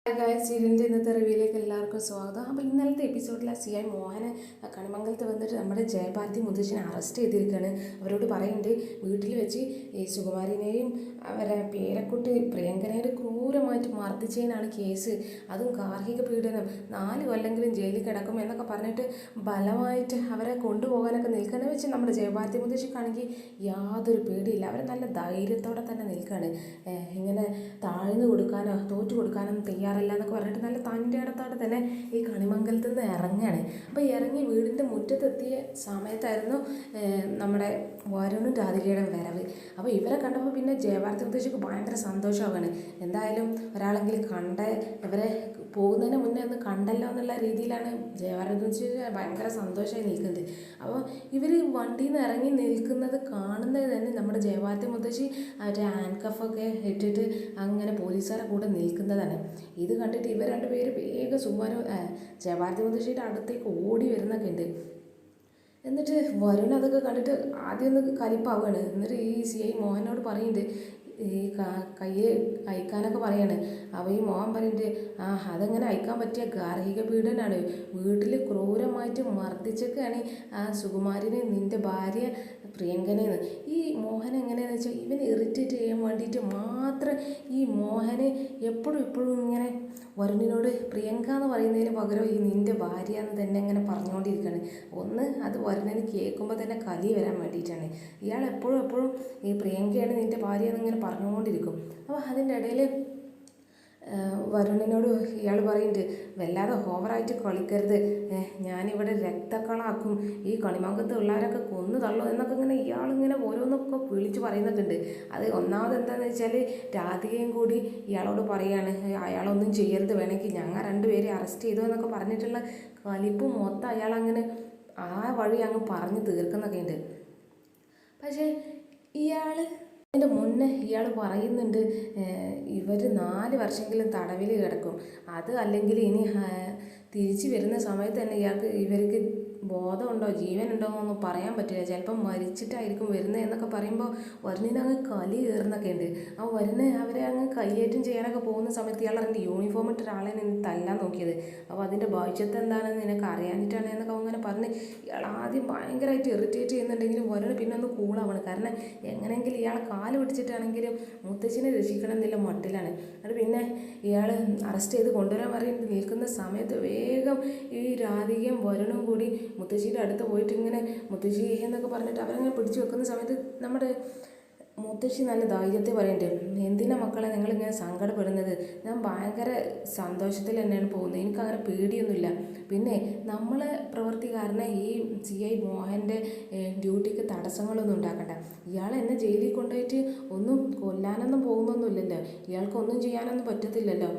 Hi guys, സീരിയലിൻ്റെ ഇന്നത്തെ റിവ്യൂയിലേക്ക് എല്ലാവർക്കും സ്വാഗതം. അപ്പോൾ ഇന്നലത്തെ എപ്പിസോഡിൽ CI മോഹന് കണിമംഗലത്ത് വന്നിട്ട് നമ്മുടെ ജയഭാരതി മുത്തശ്ശിനെ അറസ്റ്റ് ചെയ്തിരിക്കുകയാണ്. അവരോട് പറയുന്നുണ്ട് വീട്ടിൽ വെച്ച് ഈ സുകുമാരിനെയും അവരെ പേരക്കുട്ടി പ്രിയങ്കനെയും ക്രൂരമായിട്ട് മർദ്ദിച്ചതിനാണ് കേസ്, അതും ഗാർഹിക പീഡനം, 4 കൊല്ലെങ്കിലും ജയിലിൽ കിടക്കും എന്നൊക്കെ പറഞ്ഞിട്ട് ബലമായിട്ട് അവരെ കൊണ്ടുപോകാനൊക്കെ നിൽക്കുന്നത് വെച്ച് നമ്മുടെ ജയഭാരതി മുത്തശ്ശിക്കാണെങ്കിൽ യാതൊരു പേടിയില്ല. അവർ നല്ല ധൈര്യത്തോടെ തന്നെ നിൽക്കുകയാണ്. ഇങ്ങനെ താഴ്ന്നു കൊടുക്കാനോ തോറ്റു കൊടുക്കാനൊന്നും തയ്യാറല്ല എന്നൊക്കെ പറഞ്ഞിട്ട് നല്ല തൻ്റെ ഇടത്തോടെ തന്നെ ഈ കണിമംഗലത്ത് നിന്ന് ഇറങ്ങുകയാണ്. അപ്പോൾ ഇറങ്ങി വീടിൻ്റെ മുറ്റത്തെത്തിയ സമയത്തായിരുന്നു നമ്മുടെ വരുണും രാധികയുടെ വരവ്. അപ്പോൾ ഇവരെ കണ്ടപ്പോൾ പിന്നെ ജയഭാരതി മുത്തശ്ശിക്ക് ഭയങ്കര സന്തോഷമാവാണ്. എന്തായാലും ഒരാളെങ്കിലും ഇവരെ പോകുന്നതിന് മുന്നേ ഒന്ന് കണ്ടല്ലോ എന്നുള്ള രീതിയിലാണ് ജയഭാരതി മുത്തശ്ശി ഭയങ്കര സന്തോഷമായി നിൽക്കുന്നത്. അപ്പോൾ ഇവർ വണ്ടിയിൽ നിന്ന് ഇറങ്ങി നിൽക്കുന്നത് കാണുന്നത് തന്നെ നമ്മുടെ ജയഭാരതി മുത്തശ്ശി അവരുടെ ഹാൻഡ് കഫൊക്കെ ഇട്ടിട്ട് അങ്ങനെ പോലീസുകാരെ കൂടെ നിൽക്കുന്നതാണ്. ഇത് കണ്ടിട്ട് ഇവർ രണ്ടുപേര് വേഗം ജയഭാരതി മുത്തശ്ശിയുടെ അടുത്തേക്ക് ഓടി വരുന്നൊക്കെ ഉണ്ട്. എന്നിട്ട് വരുൺ അതൊക്കെ കണ്ടിട്ട് ആദ്യം ഒന്ന് കലിപ്പാവുകയാണ്. എന്നിട്ട് ഈ CI മോഹനോട് പറയുന്നുണ്ട് ഈ കയ്യെ അയക്കാനൊക്കെ പറയാണ്. അപ്പോൾ ഈ മോഹൻ പറയുന്നുണ്ട്, അതെങ്ങനെ അയക്കാൻ പറ്റിയ ഗാർഹിക പീഡനാണ്, വീട്ടിൽ ക്രൂരമായിട്ട് മർദ്ദിച്ചൊക്കെയാണ് ആ സുകുമാരിനെ നിൻ്റെ ഭാര്യ പ്രിയങ്കനെന്ന്. ഈ മോഹൻ എങ്ങനെയാണെന്ന് വെച്ചാൽ ഇവൻ ഇറിറ്റേറ്റ് ചെയ്യാൻ വേണ്ടിയിട്ട് മാത്രം ഈ മോഹന് എപ്പോഴും ഇങ്ങനെ വരുണിനോട് പ്രിയങ്ക എന്ന് പറയുന്നതിന് പകരം ഈ നിൻ്റെ ഭാര്യ എന്ന് തന്നെ ഇങ്ങനെ പറഞ്ഞുകൊണ്ടിരിക്കുകയാണ്. അത് വരുണിന് കേൾക്കുമ്പോൾ തന്നെ കലി വരാൻ വേണ്ടിയിട്ടാണ്. ഇയാൾ എപ്പോഴും ഈ പ്രിയങ്കയാണ് നിൻ്റെ ഭാര്യ എന്നിങ്ങനെ പറഞ്ഞുകൊണ്ടിരിക്കും. അപ്പോൾ അതിൻ്റെ ഇടയിൽ വരുണിനോട് ഇയാൾ പറയുന്നുണ്ട്, വല്ലാതെ ഓവറായിട്ട് കളിക്കരുത്, ഞാനിവിടെ രക്തക്കളാക്കും, ഈ കണിമംഗലത്ത് ഉള്ളവരൊക്കെ കൊന്നു തള്ളു എന്നൊക്കെ ഇങ്ങനെ ഇയാളിങ്ങനെ ഓരോന്നൊക്കെ വിളിച്ച് പറയുന്നൊക്കെ ഉണ്ട്. അത് ഒന്നാമത് എന്താണെന്ന് വെച്ചാൽ രാധികയും കൂടി ഇയാളോട് പറയാണ് അയാളൊന്നും ചെയ്യരുത്, വേണമെങ്കിൽ ഞങ്ങൾ 2 പേരെ അറസ്റ്റ് ചെയ്തു എന്നൊക്കെ പറഞ്ഞിട്ടുള്ള കലിപ്പ് മൊത്തം അയാളങ്ങനെ ആ വഴി അങ്ങ് പറഞ്ഞ് തീർക്കുന്നൊക്കെ ഉണ്ട്. പക്ഷേ അതിൻ്റെ മുന്നേ ഇയാൾ പറയുന്നുണ്ട് ഇവർ 4 വർഷമെങ്കിലും തടവിൽ കിടക്കും, അത് അല്ലെങ്കിൽ ഇനി തിരിച്ചു വരുന്ന സമയത്ത് തന്നെ ഇവർക്ക് ബോധമുണ്ടോ ജീവനുണ്ടോ എന്നൊന്നും പറയാൻ പറ്റില്ല, ചിലപ്പം മരിച്ചിട്ടായിരിക്കും വരുന്നത് എന്നൊക്കെ പറയുമ്പോൾ വരുണിന് അങ്ങ് കലി കയറുന്നൊക്കെ ഉണ്ട്. ആ വരുണ് അവരെ അങ്ങ് കയ്യേറ്റം ചെയ്യാനൊക്കെ പോകുന്ന സമയത്ത് ഇയാൾ എൻ്റെ യൂണിഫോം ഇട്ട ഒരാളെ നിന്ന് തല്ലാൻ നോക്കിയത്, അപ്പോൾ അതിൻ്റെ ഭവിഷ്യത്ത് എന്താണെന്ന് നിനക്ക് അറിയാനിട്ടാണ് എന്നൊക്കെ അങ്ങനെ പറഞ്ഞ് ഇയാൾ ആദ്യം ഭയങ്കരമായിട്ട് ഇറിറ്റേറ്റ് ചെയ്യുന്നുണ്ടെങ്കിലും വരുണ് പിന്നെ ഒന്ന് കൂളാവണം. കാരണം എങ്ങനെയെങ്കിലും ഇയാളെ കാല് പിടിച്ചിട്ടാണെങ്കിലും മുത്തശ്ശിനെ രക്ഷിക്കണം എന്നുള്ള മട്ടിലാണ്. അത് പിന്നെ ഇയാൾ അറസ്റ്റ് ചെയ്ത് കൊണ്ടുവരാൻ പറഞ്ഞിട്ട് നിൽക്കുന്ന സമയത്ത് വേഗം ഈ രാധികയും വരുണും കൂടി മുത്തശ്ശിയുടെ അടുത്ത് പോയിട്ട് ഇങ്ങനെ മുത്തശ്ശി എന്നൊക്കെ പറഞ്ഞിട്ട് അവരങ്ങനെ പിടിച്ചു വെക്കുന്ന സമയത്ത് നമ്മുടെ മുത്തശ്ശി നല്ല ധൈര്യത്തിൽ പറയുന്നുണ്ട്, എന്തിനാ മക്കളെ നിങ്ങളിങ്ങനെ സങ്കടപ്പെടുന്നത്, ഞാൻ ഭയങ്കര സന്തോഷത്തിൽ തന്നെയാണ് പോകുന്നത്, എനിക്കങ്ങനെ പേടിയൊന്നുമില്ല, പിന്നെ നമ്മളെ പ്രവൃത്തി കാരണം ഈ CI മോഹൻ്റെ ഡ്യൂട്ടിക്ക് തടസ്സങ്ങളൊന്നും ഉണ്ടാക്കണ്ട, ഇയാൾ എന്നെ ജയിലിൽ കൊണ്ടുപോയിട്ട് ഒന്നും കൊല്ലാനൊന്നും പോകുന്നൊന്നുമില്ലല്ലോ, ഇയാൾക്കൊന്നും ചെയ്യാനൊന്നും പറ്റത്തില്ലല്ലോ,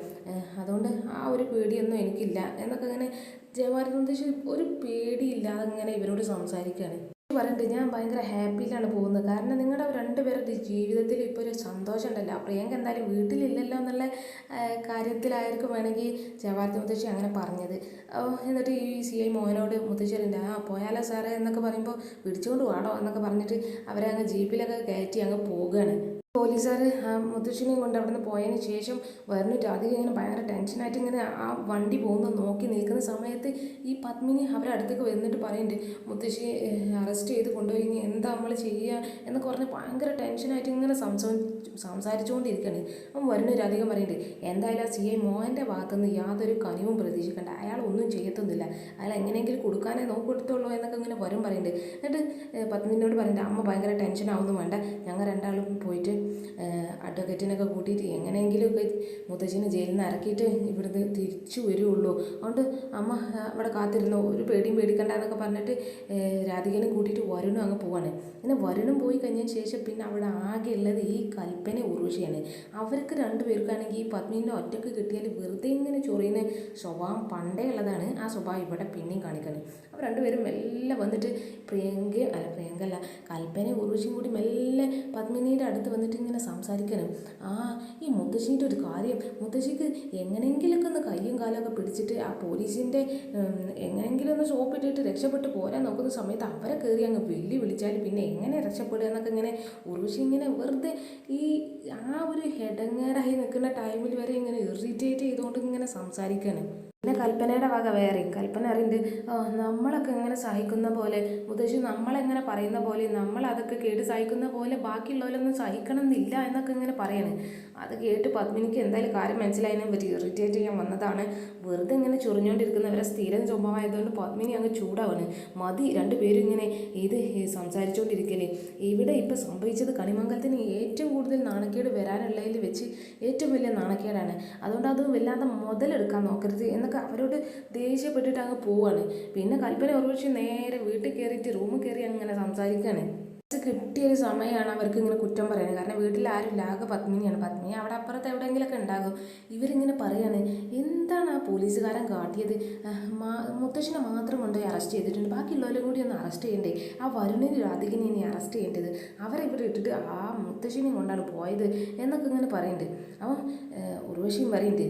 അതുകൊണ്ട് ആ ഒരു പേടിയൊന്നും എനിക്കില്ല എന്നൊക്കെ ഇങ്ങനെ ജയഭാരതി മുത്തശ്ശി ഒരു പേടിയില്ലാതെ ഇങ്ങനെ ഇവരോട് സംസാരിക്കുകയാണ്. പറഞ്ഞിട്ട് ഞാൻ ഭയങ്കര ഹാപ്പിയിലാണ് പോകുന്നത്, കാരണം നിങ്ങളുടെ 2 പേരുടെ ജീവിതത്തിൽ ഇപ്പോൾ ഒരു സന്തോഷം ഉണ്ടല്ലോ, പ്രിയങ്ക എന്തായാലും വീട്ടിലില്ലല്ലോ എന്നുള്ള കാര്യത്തിലായിരിക്കും വേണമെങ്കിൽ ജയഭാരതി മുത്തശ്ശി അങ്ങനെ പറഞ്ഞത്. എന്നിട്ട് ഈ CI മോഹനോട് മുത്തശ്ശി പറയുന്നുണ്ട്, പോയാലോ സാറേ എന്നൊക്കെ പറയുമ്പോൾ പിടിച്ചുകൊണ്ട് വാടോ എന്നൊക്കെ പറഞ്ഞിട്ട് അവരെ അങ്ങ് ജീപ്പിലൊക്കെ കയറ്റി അങ്ങ് പോവുകയാണ്. പോലീസുകാർ മുത്തശ്ശിനെയും കൊണ്ട് അവിടെ നിന്ന് പോയതിന് ശേഷം വരുണിട്ട് അധികം ഇങ്ങനെ ഭയങ്കര ടെൻഷനായിട്ട് ഇങ്ങനെ ആ വണ്ടി പോകുന്നത് നോക്കി നിൽക്കുന്ന സമയത്ത് ഈ പത്മിനി അവരുടെ അടുത്തേക്ക് വന്നിട്ട് പറയുന്നുണ്ട്, മുത്തശ്ശി അറസ്റ്റ് ചെയ്ത് കൊണ്ടുപോയി ഇനി എന്താ നമ്മൾ ചെയ്യുക എന്നൊക്കെ പറഞ്ഞ് ഭയങ്കര ടെൻഷനായിട്ട് ഇങ്ങനെ സംസാരിച്ചുകൊണ്ടിരിക്കുകയാണ്. അപ്പം വരുണൊരു അധികം പറയുന്നുണ്ട്, എന്തായാലും CI മോഹൻ്റെ ഭാഗത്തുനിന്ന് യാതൊരു കനിവും പ്രതീക്ഷിക്കേണ്ട, അയാൾ ഒന്നും ചെയ്യത്തൊന്നുമില്ല, അയാൾ എങ്ങനെയെങ്കിലും കൊടുക്കാനേ നോക്കെടുത്തുള്ളൂ എന്നൊക്കെ ഇങ്ങനെ വരും പറയുന്നുണ്ട്. എന്നിട്ട് പത്മിനിയോട് പറയുന്നുണ്ട്, അമ്മ ഭയങ്കര ടെൻഷനാവുന്നു വേണ്ട, ഞങ്ങൾ 2 പോയിട്ട് അഡ്വക്കേറ്റിനൊക്കെ കൂട്ടിയിട്ട് എങ്ങനെയെങ്കിലുമൊക്കെ മുത്തശ്ശിനെ ജയിലിൽ നിന്ന് ഇറക്കിയിട്ട് ഇവിടുന്ന് തിരിച്ചു വരുള്ളൂ, അതുകൊണ്ട് അമ്മ അവിടെ കാത്തിരുന്നു, ഒരു പേടിയും പേടിക്കണ്ട എന്നൊക്കെ പറഞ്ഞിട്ട് രാധികനെ കൂട്ടിയിട്ട് വരുണും അങ്ങ് പോവാണ്. പിന്നെ വരുണും പോയി കഴിഞ്ഞതിന് ശേഷം പിന്നെ അവിടെ ആകെ ഉള്ളത് ഈ കൽപ്പന ഉർവശിയാണ്. അവർക്ക് 2 പേർക്കാണെങ്കിൽ ഈ പത്മിനെ ഒറ്റക്ക് കിട്ടിയാൽ വെറുതെ ഇങ്ങനെ ചൊറിയുന്ന സ്വഭാവം പണ്ടേ ഉള്ളതാണ്, ആ സ്വഭാവം ഇവിടെ പിന്നെയും കാണിക്കുന്നത്. അപ്പോൾ 2 പേരും മെല്ലെ വന്നിട്ട് പ്രിയങ്കല്ല കൽപ്പന ഉർവശിയും കൂടി മെല്ലെ പത്മിനിയുടെ അടുത്ത് വന്നിട്ട് വന്നിട്ട് ഇങ്ങനെ സംസാരിക്കണം. ഈ മുത്തശ്ശീൻ്റെ ഒരു കാര്യം, മുത്തശ്ശിക്ക് എങ്ങനെയെങ്കിലൊക്കെ ഒന്ന് കയ്യും കാലമൊക്കെ പിടിച്ചിട്ട് ആ പോലീസിൻ്റെ എങ്ങനെയെങ്കിലും ഒന്ന് ഷോപ്പിട്ടിട്ട് രക്ഷപ്പെട്ട് പോരാൻ നോക്കുന്ന സമയത്ത് അവരെ കയറി അങ്ങ് വിളിച്ചാൽ പിന്നെ എങ്ങനെ രക്ഷപ്പെടുക എന്നൊക്കെ ഇങ്ങനെ ഉർവശി ഇങ്ങനെ വെറുതെ ഈ ഒരു ഹെഡങ്ങേറായി നിൽക്കുന്ന ടൈമിൽ വരെ ഇങ്ങനെ ഇറിറ്റേറ്റ് ചെയ്തുകൊണ്ട് ഇങ്ങനെ സംസാരിക്കണം. പിന്നെ കൽപ്പനയുടെ വക വേറെ കൽപ്പന അറിയുന്നുണ്ട്. നമ്മളൊക്കെ എങ്ങനെ സഹിക്കുന്ന പോലെ മുത്തശ്ശി നമ്മളെങ്ങനെ പറയുന്ന പോലെ നമ്മളതൊക്കെ കേട്ട് സഹിക്കുന്ന പോലെ ബാക്കിയുള്ളവരൊന്നും സഹിക്കണം എന്നില്ല എന്നൊക്കെ ഇങ്ങനെ പറയണേ. അത് കേട്ട് പത്മിനിക്ക് എന്തായാലും കാര്യം മനസ്സിലായതിനെ പറ്റി ഇറിറ്റേറ്റ് ചെയ്യാൻ വന്നതാണ്. വെറുതെ ഇങ്ങനെ ചൊറിഞ്ഞുകൊണ്ടിരിക്കുന്നവരെ സ്ഥിരം സ്വഭാവമായതുകൊണ്ട് പത്മിനി അങ്ങ് ചൂടാവാണ്. മതി രണ്ടുപേരും ഇങ്ങനെ ഇത് സംസാരിച്ചുകൊണ്ടിരിക്കലേ. ഇവിടെ ഇപ്പം സംഭവിച്ചത് കണിമംഗലത്തിന് ഏറ്റവും കൂടുതൽ നാണക്കേട് വരാനുള്ളതിൽ വെച്ച് ഏറ്റവും വലിയ നാണക്കേടാണ്. അതുകൊണ്ട് അത് വല്ലാതെ മുതലെടുക്കാൻ നോക്കരുത് എന്നൊക്കെ അവരോട് ദേഷ്യപ്പെട്ടിട്ട് അങ്ങ് പോവാണ്. പിന്നെ കൽപ്പന ഉർവശി നേരെ വീട്ടിൽ കയറിയിട്ട് റൂമിൽ കയറി അങ്ങനെ സംസാരിക്കുകയാണ്. കിട്ടിയൊരു സമയമാണ് അവർക്ക് ഇങ്ങനെ കുറ്റം പറയുന്നത്. കാരണം വീട്ടിൽ ആരും ആകെ പത്മിനിയാണ്. പത്മിനി അവിടെ അപ്പുറത്ത് എവിടെയെങ്കിലുമൊക്കെ ഉണ്ടാകും. ഇവരിങ്ങനെ പറയാണ്, എന്താണ് ആ പോലീസുകാരൻ കാട്ടിയത്? മുത്തശ്ശിനെ മാത്രം കൊണ്ടുപോയി അറസ്റ്റ് ചെയ്തിട്ടുണ്ട്, ബാക്കിയുള്ളവരും കൂടി ഒന്ന് അറസ്റ്റ് ചെയ്യണ്ടേ? ആ വരുണിന് രാധികനെ ഇനി അറസ്റ്റ് ചെയ്യേണ്ടത്, അവരെ ഇവിടെ ഇട്ടിട്ട് ആ മുത്തശ്ശിനെയും കൊണ്ടാണ് പോയത് എന്നൊക്കെ ഇങ്ങനെ പറയുന്നുണ്ട്. അപ്പം ഉർവശിയും പറയുന്നുണ്ട്,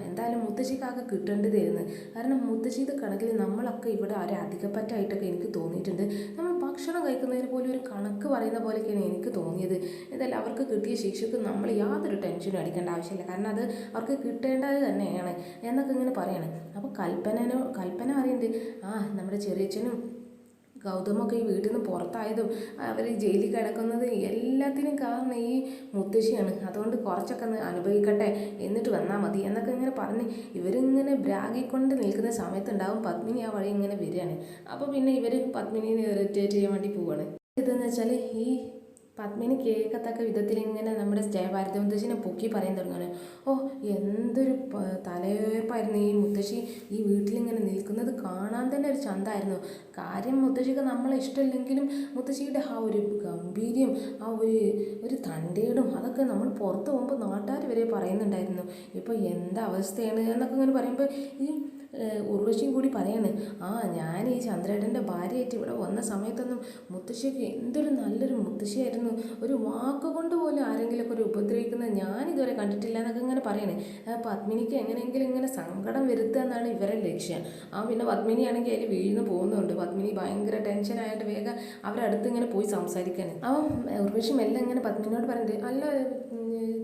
എന്തായാലും മുത്തശ്ശിക്കാകെ കിട്ടേണ്ടതായിരുന്നു. കാരണം മുത്തശ്ശിയുടെ കണക്കിൽ നമ്മളൊക്കെ ഇവിടെ ഒരു അധികപ്പറ്റായിട്ടൊക്കെ എനിക്ക് തോന്നിയിട്ടുണ്ട്. നമ്മൾ ഭക്ഷണം കഴിക്കുന്നതിന് പോലും ഒരു കണക്ക് പറയുന്ന പോലെയൊക്കെയാണ് എനിക്ക് തോന്നിയത്. എന്തായാലും അവർക്ക് കിട്ടിയ ശിക്ഷയ്ക്ക് നമ്മൾ യാതൊരു ടെൻഷനും അടിക്കേണ്ട ആവശ്യമില്ല. കാരണം അത് അവർക്ക് കിട്ടേണ്ടത് തന്നെയാണ് എന്നൊക്കെ ഇങ്ങനെ പറയാണ്. അപ്പോൾ കൽപ്പന അറിയുന്നുണ്ട്, നമ്മുടെ ചെറിയച്ഛനും ഗൗതമൊക്കെ ഈ വീട്ടിൽ നിന്ന് പുറത്തായതും അവർ ജയിലിൽ കിടക്കുന്നത് എല്ലാത്തിനും കാരണം ഈ മുത്തശ്ശിയാണ്. അതുകൊണ്ട് കുറച്ചൊക്കെ ഒന്ന് അനുഭവിക്കട്ടെ, എന്നിട്ട് വന്നാൽ മതി എന്നൊക്കെ ഇങ്ങനെ പറഞ്ഞ് ഇവരിങ്ങനെ ബ്രാഗിക്കൊണ്ട് നിൽക്കുന്ന സമയത്തുണ്ടാവും പത്മിനി ആ വഴി ഇങ്ങനെ വരികയാണ്. അപ്പോൾ പിന്നെ ഇവർ പത്മിനിനെ ഇറിറ്റേറ്റ് ചെയ്യാൻ വേണ്ടി പോവുകയാണ്. ഇതെന്ന് വെച്ചാൽ ഈ പത്മിനി കേൾക്കത്തക്ക വിധത്തിൽ ഇങ്ങനെ നമ്മുടെ ജയഭാരതി മുത്തശ്ശിനെ പൊക്കി പറയാൻ തുടങ്ങുകയാണ്. എന്തൊരു തലവേർപ്പായിരുന്നു ഈ മുത്തശ്ശി ഈ വീട്ടിലിങ്ങനെ നിൽക്കുന്നത് കാണാൻ തന്നെ ഒരു ചന്തമായിരുന്നു. കാര്യം മുത്തശ്ശിക്ക് നമ്മളെ ഇഷ്ടമില്ലെങ്കിലും മുത്തശ്ശിയുടെ ആ ഒരു ഗംഭീര്യം, ആ ഒരു തൻ്റെയിടും അതൊക്കെ നമ്മൾ പുറത്ത് പോകുമ്പോൾ നാട്ടുകാർ വരെ പറയുന്നുണ്ടായിരുന്നു. ഇപ്പോൾ എന്താ അവസ്ഥയാണ് എന്നൊക്കെ ഇങ്ങനെ പറയുമ്പോൾ ഈ ഉർവശിയും കൂടി പറയാണ്, ഞാൻ ഈ ചന്ദ്രേട്ടൻ്റെ ഭാര്യയായിട്ട് ഇവിടെ വന്ന സമയത്തൊന്നും മുത്തശ്ശിക്ക് എന്തൊരു നല്ലൊരു മുത്തശ്ശിയായിരുന്നു. ഒരു വാക്കുകൊണ്ട് പോലും ആരെങ്കിലുമൊക്കെ ഒരു ഉപദ്രവിക്കുന്നത് ഞാനിതുവരെ കണ്ടിട്ടില്ല എന്നൊക്കെ ഇങ്ങനെ പറയണേ. പത്മിനിക്ക് എങ്ങനെയെങ്കിലും ഇങ്ങനെ സങ്കടം വരുത്തുക എന്നാണ് ഇവരെ ലക്ഷ്യം. പിന്നെ പത്മിനിയാണെങ്കിൽ അതിൽ വീഴുന്നു പോകുന്നുണ്ട്. പത്മിനി ഭയങ്കര ടെൻഷനായിട്ട് വേഗം അവരുടെ അടുത്ത് ഇങ്ങനെ പോയി സംസാരിക്കാൻ. ഉർവശി മെല്ലെ ഇങ്ങനെ പത്മിനിയോട് പറഞ്ഞിട്ട്, അല്ല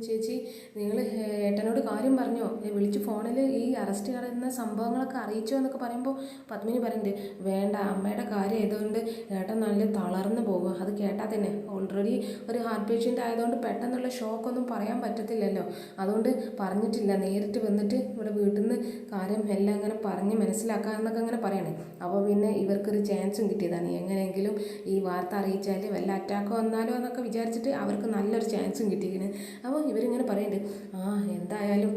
ചേച്ചി, നിങ്ങൾ ഏട്ടനോട് കാര്യം പറഞ്ഞോ? വിളിച്ച് ഫോണിൽ ഈ അറസ്റ്റ് നടന്ന സംഭവങ്ങളൊക്കെ അറിയിച്ചോ എന്നൊക്കെ പറയുമ്പോൾ പത്മിനി പറയുന്നുണ്ട്, വേണ്ട, അമ്മയുടെ കാര്യം ആയതുകൊണ്ട് ഏട്ടൻ നല്ല തളർന്നു പോകും. അത് കേട്ടാൽ തന്നെ ഓൾറെഡി ഒരു ഹാർട്ട് പേഷ്യൻ്റ് ആയതുകൊണ്ട് പെട്ടെന്നുള്ള ഷോക്കൊന്നും പറയാൻ പറ്റത്തില്ലല്ലോ, അതുകൊണ്ട് പറഞ്ഞിട്ടില്ല. നേരിട്ട് വന്നിട്ട് ഇവിടെ വീട്ടിൽ നിന്ന് കാര്യം എല്ലാം അങ്ങനെ പറഞ്ഞ് മനസ്സിലാക്കാം എന്നൊക്കെ അങ്ങനെ പറയണേ. അപ്പോൾ പിന്നെ ഇവർക്കൊരു ചാൻസും കിട്ടിയതാണ്. എങ്ങനെയെങ്കിലും ഈ വാർത്ത അറിയിച്ചാൽ വല്ല അറ്റാക്ക് വന്നാലോ എന്നൊക്കെ വിചാരിച്ചിട്ട് അവർക്ക് നല്ലൊരു ചാൻസും കിട്ടിയിരിക്കുന്നു. അപ്പോൾ ഇവരിങ്ങനെ പറയുന്നുണ്ട്, എന്തായാലും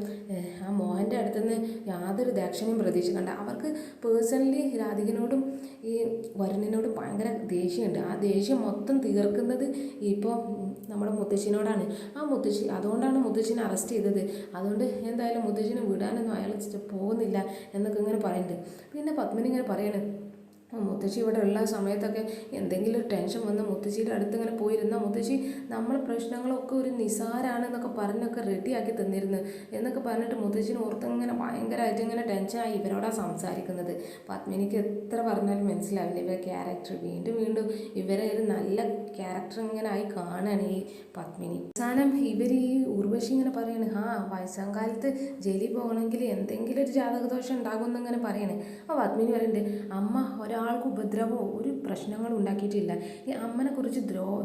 ആ മോഹൻ്റെ അടുത്തുനിന്ന് യാതൊരു ദാക്ഷിണ്യം പ്രതീക്ഷിക്കണ്ട. അവർക്ക് പേഴ്സണലി രാധികനോടും ഈ വരുണിനോടും ഭയങ്കര ദേഷ്യമുണ്ട്. ആ ദേഷ്യം മൊത്തം തീർക്കുന്നത് ഇപ്പോൾ നമ്മുടെ മുത്തശ്ശിനോടാണ്. അതുകൊണ്ടാണ് മുത്തശ്ശിനെ അറസ്റ്റ് ചെയ്തത്. അതുകൊണ്ട് എന്തായാലും മുത്തശ്ശിനെ വിടാനൊന്നും അയാൾ പോകുന്നില്ല എന്നൊക്കെ ഇങ്ങനെ പറയുന്നുണ്ട്. പിന്നെ പത്മിനി ഇങ്ങനെ പറയണേ, മുത്തശ്ശി ഇവിടെ ഉള്ള സമയത്തൊക്കെ എന്തെങ്കിലും ഒരു ടെൻഷൻ വന്ന് മുത്തശ്ശിയുടെ അടുത്ത് ഇങ്ങനെ പോയിരുന്നാൽ മുത്തശ്ശി നമ്മളെ പ്രശ്നങ്ങളൊക്കെ ഒരു നിസാരാണെന്നൊക്കെ പറഞ്ഞൊക്കെ റെഡിയാക്കി തന്നിരുന്നു എന്നൊക്കെ പറഞ്ഞിട്ട് മുത്തശ്ശിനെ ഓർത്തിങ്ങനെ ഭയങ്കരമായിട്ട് ഇങ്ങനെ ടെൻഷനായി ഇവരോടാണ് സംസാരിക്കുന്നത്. പത്മിനിക്ക് എത്ര പറഞ്ഞാലും മനസ്സിലാവില്ല ഇവരെ ക്യാരക്ടർ. വീണ്ടും വീണ്ടും ഇവരെ ഒരു നല്ല ക്യാരക്ടർ ഇങ്ങനെ ആയി കാണുകയാണ് ഈ പത്മിനി. അവസാനം ഇവർ ഈ ഉർവശി ഇങ്ങനെ പറയാണ്, വയസ്സാം കാലത്ത് ജയിലിൽ പോകണമെങ്കിൽ എന്തെങ്കിലും ഒരു ജാതകദോഷം ഉണ്ടാകും എന്നിങ്ങനെ പറയണേ. പത്മിനി പറയുന്നുണ്ട്, അമ്മ ഒരാൾക്ക് ഉപദ്രവമോ ഒരു പ്രശ്നങ്ങളും ഉണ്ടാക്കിയിട്ടില്ല. ഈ അമ്മനെക്കുറിച്ച്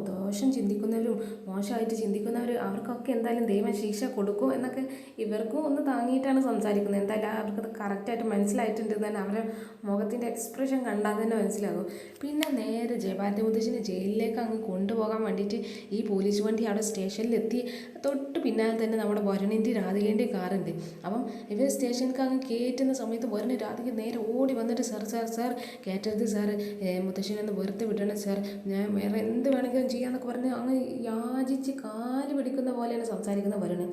ദോഷം ചിന്തിക്കുന്നവരും മോശമായിട്ട് ചിന്തിക്കുന്നവരും അവർക്കൊക്കെ എന്തായാലും ദൈവം ശിക്ഷ കൊടുക്കും എന്നൊക്കെ ഇവർക്കും ഒന്ന് താങ്ങിയിട്ടാണ് സംസാരിക്കുന്നത്. എന്തായാലും അവർക്കത് കറക്റ്റായിട്ട് മനസ്സിലായിട്ടുണ്ട് തന്നെ. അവരുടെ മുഖത്തിൻ്റെ എക്സ്പ്രഷൻ കണ്ടാൽ തന്നെ മനസ്സിലാകും. പിന്നെ നേരെ ജയഭാരതി മുത്തശ്ശിനെ ജയിലിലേക്ക് അങ്ങ് കൊണ്ടുപോകാൻ വേണ്ടിയിട്ട് ഈ പോലീസ് വണ്ടി അവിടെ സ്റ്റേഷനിലെത്തി. തൊട്ട് പിന്നാലെ തന്നെ നമ്മുടെ വരുണിൻ്റെ രാധികേൻ്റെ കാറുണ്ട്. അപ്പം ഇവർ സ്റ്റേഷനിലേക്ക് അങ്ങ് കയറ്റുന്ന സമയത്ത് വരുണ് രാധിക നേരെ ഓടി വന്നിട്ട്, സാർ കയറ്റരുത് സാർ, മുത്തശ്ശനൊന്ന് വെറുതെ വിടണം സാർ, ഞാൻ വേറെ എന്ത് വേണമെങ്കിലും ചെയ്യാമെന്നൊക്കെ പറഞ്ഞ് അങ്ങ് യാചിച്ച് കാല് പിടിക്കുന്ന പോലെയാണ് സംസാരിക്കുന്ന വരുണ്.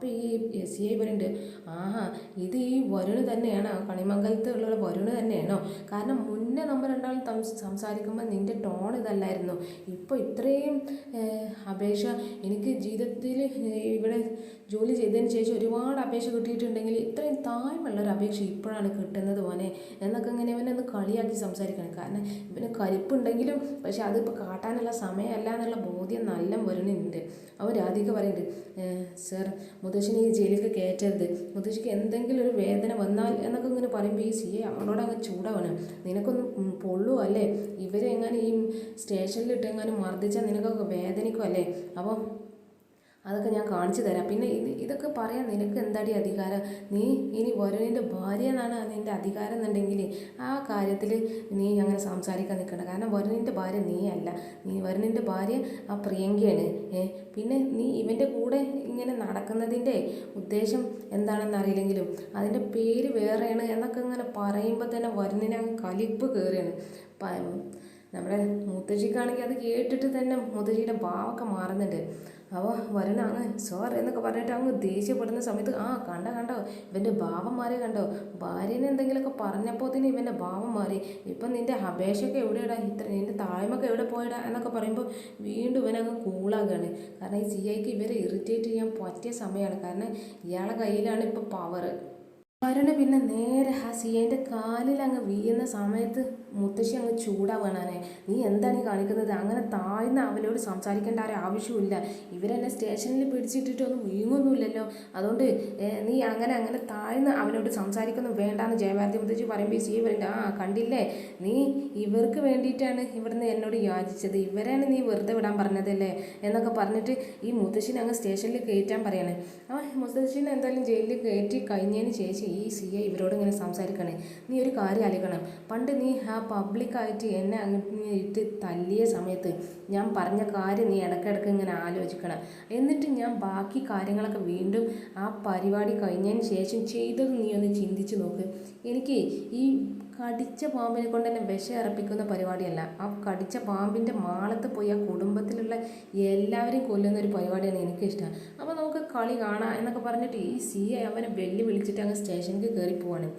അപ്പോൾ ഈ SI പറയുന്നുണ്ട്, ആഹാ ഇത് ഈ വരുണ് തന്നെയാണോ, കണിമംഗലത്ത് ഉള്ള വരുണ് തന്നെയാണോ? കാരണം മുന്നേ നമ്മൾ രണ്ടാളും സംസാരിക്കുമ്പോൾ നിൻ്റെ ടോൺ ഇതല്ലായിരുന്നു. ഇപ്പോൾ ഇത്രയും അപേക്ഷ എനിക്ക് ജീവിതത്തിൽ ഇവിടെ ജോലി ചെയ്തതിന് ശേഷം ഒരുപാട് അപേക്ഷ കിട്ടിയിട്ടുണ്ടെങ്കിൽ ഇത്രയും താഴ്മയുള്ളൊരു അപേക്ഷ ഇപ്പോഴാണ് കിട്ടുന്നത് മോനെ എന്നൊക്കെ ഇങ്ങനെ ഇവനൊന്ന് കളിയാക്കി സംസാരിക്കണം. കാരണം ഇവന് കലിപ്പുണ്ടെങ്കിലും പക്ഷെ അതിപ്പോൾ കാട്ടാനുള്ള സമയമല്ല എന്നുള്ള ബോധ്യം നല്ല വരുന്നുണ്ട്. അവർ രാധിക പറയുന്നുണ്ട്, സർ മുത്തശ്ശിനെ ഈ ജയിലിലേക്ക് കയറ്റരുത്, മുത്തശ്ശിക്ക് എന്തെങ്കിലും ഒരു വേദന വന്നാൽ എന്നൊക്കെ ഇങ്ങനെ പറയുമ്പോൾ ഈ CA അവളോട് അങ്ങ് ചൂടാവണം. നിനക്കൊന്നും പൊള്ളുമോ അല്ലേ? ഇവരെ എങ്ങനെ ഈ സ്റ്റേഷനിലിട്ട് എങ്ങാനും മർദ്ദിച്ചാൽ നിനക്കൊക്കെ വേദനിക്കും അല്ലേ? അപ്പോൾ അതൊക്കെ ഞാൻ കാണിച്ചു തരാം. പിന്നെ ഇതൊക്കെ പറയാൻ നിനക്ക് എന്താടി അധികാരം? നീ ഇനി വരുണിൻ്റെ ഭാര്യ എന്നാണ് നിൻ്റെ അധികാരം എന്നുണ്ടെങ്കിൽ ആ കാര്യത്തിൽ നീ അങ്ങനെ സംസാരിക്കാൻ നിൽക്കണ്ട. കാരണം വരുണിൻ്റെ ഭാര്യ നീ അല്ല, വരുണിൻ്റെ ഭാര്യ ആ പ്രിയങ്കയാണ്. പിന്നെ നീ ഇവൻ്റെ കൂടെ ഇങ്ങനെ നടക്കുന്നതിൻ്റെ ഉദ്ദേശം എന്താണെന്ന് അറിയില്ലെങ്കിലും അതിൻ്റെ പേര് വേറെയാണ് എന്നൊക്കെ ഇങ്ങനെ പറയുമ്പോൾ തന്നെ വരുണിനെ അങ്ങ് കലിപ്പ് കയറുകയാണ്. നമ്മുടെ മുത്തശ്ശിക്കാണെങ്കിൽ അത് കേട്ടിട്ട് തന്നെ മുത്തശ്ശിയുടെ ഭാവമൊക്കെ മാറുന്നുണ്ട്. അപ്പോൾ വരുണ അങ്ങ് സോറി എന്നൊക്കെ പറഞ്ഞിട്ട് അങ്ങ് ദേഷ്യപ്പെടുന്ന സമയത്ത് കണ്ടോ ഇവൻ്റെ ഭാവം മാറി, കണ്ടോ ഭാര്യനെ എന്തെങ്കിലുമൊക്കെ പറഞ്ഞപ്പോൾ തന്നെ ഇവൻ്റെ ഭാവം മാറി. ഇപ്പം നിൻ്റെ അപേക്ഷയൊക്കെ എവിടെയിടാ, നിൻ്റെ താഴ്മൊക്കെ എവിടെ പോയിടാ എന്നൊക്കെ പറയുമ്പോൾ വീണ്ടും ഇവനങ്ങ് കൂളാകുകയാണ്. കാരണം ഈ CIക്ക് ഇവരെ ഇറിറ്റേറ്റ് ചെയ്യാൻ പറ്റിയ സമയമാണ്. കാരണം ഇയാളെ കയ്യിലാണ് ഇപ്പോൾ പവർ. വരുണ് പിന്നെ നേരെ ആ CIൻ്റെ കാലിൽ അങ്ങ് വീഴുന്ന സമയത്ത് മുത്തശ്ശി അങ്ങ് ചൂടാവണേ, നീ എന്താണ് ഈ കാണിക്കുന്നത്? അങ്ങനെ താഴ്ന്ന അവലോട് സംസാരിക്കേണ്ട ആവശ്യമില്ല. ഇവരെന്നെ സ്റ്റേഷനിൽ പിടിച്ചിട്ടിട്ടൊന്നും വീങ്ങൊന്നുമില്ലല്ലോ. അതുകൊണ്ട് നീ അങ്ങനെ താഴ്ന്ന അവനോട് സംസാരിക്കൊന്നും വേണ്ടാന്ന് ജയഭാരതി മുത്തശ്ശി പറയുമ്പോൾ CI പറയുന്നുണ്ട്, കണ്ടില്ലേ നീ ഇവർക്ക് വേണ്ടിയിട്ടാണ് ഇവിടുന്ന് എന്നോട് യാചിച്ചത്, ഇവരാണ് നീ വെറുതെ വിടാൻ പറഞ്ഞതല്ലേ എന്നൊക്കെ പറഞ്ഞിട്ട് ഈ മുത്തശ്ശിനെ അങ്ങ് സ്റ്റേഷനിൽ കയറ്റാൻ പറയണേ. മുത്തശ്ശിനെ എന്തായാലും ജയിലിൽ കയറ്റി കഴിഞ്ഞതിന് ശേഷം ഈ CI ഇവരോട് ഇങ്ങനെ സംസാരിക്കണേ, നീ ഒരു കാര്യം ആലോചിക്കണം. പണ്ട് നീ പബ്ലിക്കായിട്ട് എന്നെ അങ്ങോട്ട് ഇട്ട് തല്ലിയ സമയത്ത് ഞാൻ പറഞ്ഞ കാര്യം നീ ഇടയ്ക്കിടയ്ക്ക് ഇങ്ങനെ ആലോചിക്കണം. എന്നിട്ട് ഞാൻ ബാക്കി കാര്യങ്ങളൊക്കെ വീണ്ടും ആ പരിപാടി കഴിഞ്ഞതിന് ശേഷം ചെയ്തത് നീ ഒന്ന് ചിന്തിച്ച് നോക്ക്. എനിക്ക് ഈ കടിച്ച പാമ്പിനെ കൊണ്ട് തന്നെ വിഷം ഇറപ്പിക്കുന്ന പരിപാടിയല്ല, ആ കടിച്ച പാമ്പിൻ്റെ മാളത്ത് പോയി ആ കുടുംബത്തിലുള്ള എല്ലാവരെയും കൊല്ലുന്ന ഒരു പരിപാടിയാണ് എനിക്കിഷ്ടം. അപ്പോൾ നമുക്ക് കളി കാണാം എന്നൊക്കെ പറഞ്ഞിട്ട് ഈ CI അവനെ വിളിച്ചിട്ട് അങ്ങ് സ്റ്റേഷനിലേക്ക് കയറി പോവാണ്.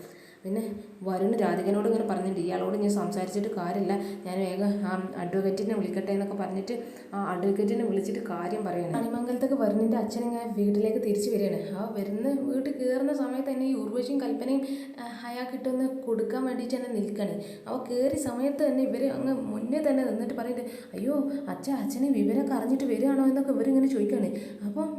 പിന്നെ വരുൺ രാധികനോട് ഇങ്ങനെ പറഞ്ഞിട്ടുണ്ട്, ഇയാളോട് ഞാൻ സംസാരിച്ചിട്ട് കാര്യമില്ല, ഞാൻ വേഗം അഡ്വക്കേറ്റിനെ വിളിക്കട്ടെ എന്നൊക്കെ പറഞ്ഞിട്ട് ആ അഡ്വക്കേറ്റിനെ വിളിച്ചിട്ട് കാര്യം പറയുകയാണ്. കണിമംഗലത്തേക്ക് വരുണിൻ്റെ അച്ഛൻ ഇങ്ങനെ വീട്ടിലേക്ക് തിരിച്ചു വരികയാണ്. വീട്ടിൽ കയറുന്ന സമയത്ത് തന്നെ ഈ ഉർവശിയും കൽപ്പനയും അയാൾക്കിട്ടൊന്ന് കൊടുക്കാൻ വേണ്ടിയിട്ട് തന്നെ നിൽക്കുകയാണ്. കയറിയ സമയത്ത് തന്നെ ഇവർ അങ്ങ് മുന്നേ തന്നെ നിന്നിട്ട് പറയുന്നുണ്ട്, അയ്യോ അച്ഛനെ വിവരമൊക്കെ അറിഞ്ഞിട്ട് വരികയാണോ എന്നൊക്കെ ഇവരിങ്ങനെ ചോദിക്കുകയാണ്. അപ്പം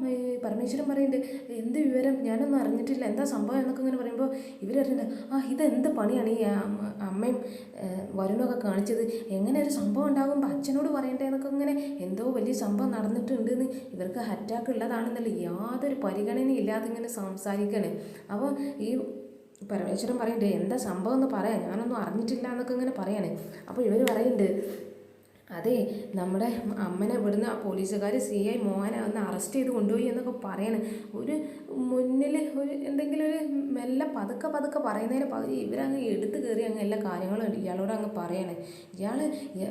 പരമേശ്വരൻ പറയുന്നുണ്ട്, എന്ത് വിവരം, ഞാനൊന്നും അറിഞ്ഞിട്ടില്ല, എന്താ സംഭവം എന്നൊക്കെ ഇങ്ങനെ പറയുമ്പോൾ ഇവർ പറയുന്നുണ്ട്, ഇതെന്ത് പണിയാണ് ഈ അമ്മയും വരുണൊക്കെ കാണിച്ചത്, എങ്ങനെ ഒരു സംഭവം ഉണ്ടാകുമ്പോൾ അച്ഛനോട് പറയണ്ടേ എന്നൊക്കെ ഇങ്ങനെ എന്തോ വലിയ സംഭവം നടന്നിട്ടുണ്ടെന്ന്, ഇവർക്ക് അറ്റാക്ക് ഉള്ളതാണെന്നല്ല യാതൊരു പരിഗണനയും ഇല്ലാതെ ഇങ്ങനെ സംസാരിക്കണേ. അപ്പോൾ ഈ പരമേശ്വരൻ പറയുന്നുണ്ട്, എന്താ സംഭവം എന്ന് പറയാം, ഞാനൊന്നും അറിഞ്ഞിട്ടില്ല എന്നൊക്കെ ഇങ്ങനെ പറയാണ്. അപ്പോൾ ഇവർ പറയുന്നുണ്ട്, അതെ നമ്മുടെ അമ്മനെ ഇവിടുന്ന് ആ പോലീസുകാർ CI മോഹനെ ഒന്ന് അറസ്റ്റ് ചെയ്ത് കൊണ്ടുപോയി എന്നൊക്കെ പറയണേ. ഒരു മുന്നിൽ എന്തെങ്കിലും ഒരു മെല്ലെ പതുക്കെ പറയുന്നതിന് പകുതി ഇവരങ്ങ് എടുത്ത് കയറി അങ്ങ് എല്ലാ കാര്യങ്ങളും ഇയാളോട് അങ്ങ് പറയണേ. ഇയാൾ